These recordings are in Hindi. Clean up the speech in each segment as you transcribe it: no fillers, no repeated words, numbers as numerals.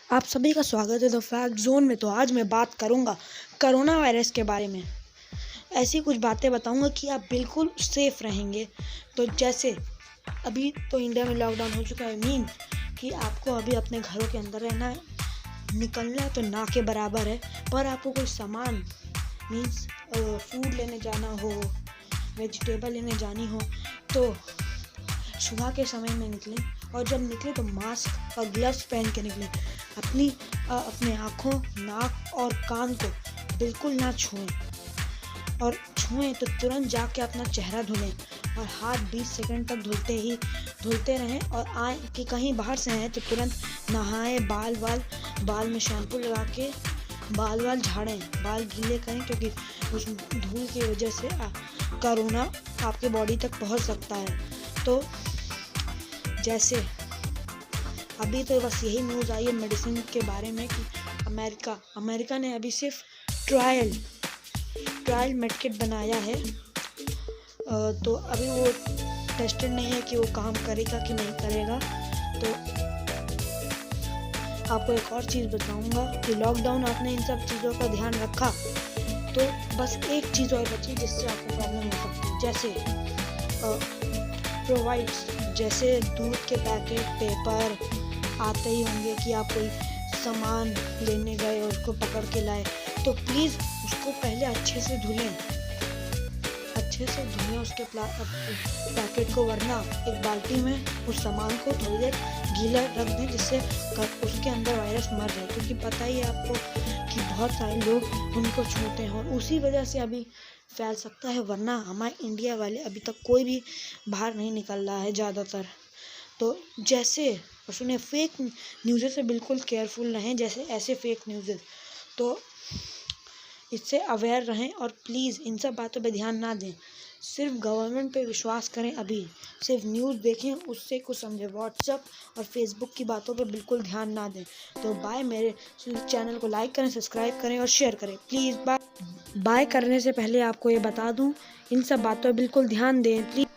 आप सभी का स्वागत है द फैक्ट जोन में। तो आज मैं बात करूंगा कोरोना वायरस के बारे में। ऐसी कुछ बातें बताऊंगा कि आप बिल्कुल सेफ रहेंगे। तो जैसे अभी तो इंडिया में लॉकडाउन हो चुका है, मीन कि आपको अभी अपने घरों के अंदर रहना है, निकलना तो ना के बराबर है। पर आपको कोई सामान मीन्स फूड लेने जाना हो, वेजिटेबल लेने जानी हो तो सुबह के समय में निकलें, और जब निकले तो मास्क और ग्लव्स पहन के निकलें। अपने आँखों, नाक और कान को बिल्कुल ना छुएं, और छुएं तो तुरंत जाके अपना चेहरा धुलें और हाथ 20 सेकंड तक धुलते रहें। और आए कि कहीं बाहर से आए तो तुरंत नहाएं, बाल में शैम्पू लगा के बाल झाड़ें, बाल गीले करें, क्योंकि उस धूल की वजह से कोरोना आपके बॉडी तक पहुंच सकता है। तो जैसे अभी तो बस यही न्यूज़ आई है मेडिसिन के बारे में कि अमेरिका ने अभी सिर्फ ट्रायल मेडकिट बनाया है। तो अभी वो टेस्टेड नहीं है कि वो काम करेगा कि नहीं करेगा। तो आपको एक और चीज़ बताऊंगा कि लॉकडाउन आपने इन सब चीज़ों का ध्यान रखा तो बस एक चीज़ और बची जिससे आपको प्रॉब्लम हो सकती है। जैसे प्रोवाइड्स, जैसे दूध के पैकेट, पेपर आते ही होंगे कि आप कोई सामान लेने गए और उसको पकड़ के लाए, तो प्लीज़ उसको पहले अच्छे से धुलें उसके पैकेट को, वरना एक बाल्टी में उस सामान को थोड़ी देर गीला रख दें जिससे उसके अंदर वायरस मर जाए। क्योंकि पता ही है आपको कि बहुत सारे लोग उनको छूते हैं और उसी वजह से अभी फैल सकता है, वरना हमारे इंडिया वाले अभी तक कोई भी बाहर नहीं निकल रहा है ज़्यादातर। तो जैसे सुने, फेक न्यूज़ से बिल्कुल केयरफुल रहें। जैसे ऐसे फेक न्यूज़, तो इससे अवेयर रहें और प्लीज़ इन सब बातों पे ध्यान ना दें। सिर्फ गवर्नमेंट पे विश्वास करें, अभी सिर्फ न्यूज़ देखें, उससे कुछ समझें। व्हाट्सएप और फेसबुक की बातों पे बिल्कुल ध्यान ना दें। तो बाय। मेरे चैनल को लाइक करें, सब्सक्राइब करें और शेयर करें प्लीज़। बाय करने से पहले आपको ये बता दूं, इन सब बातों पर बिल्कुल ध्यान दें, प्लीज़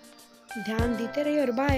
ध्यान देते रहिए और बाय।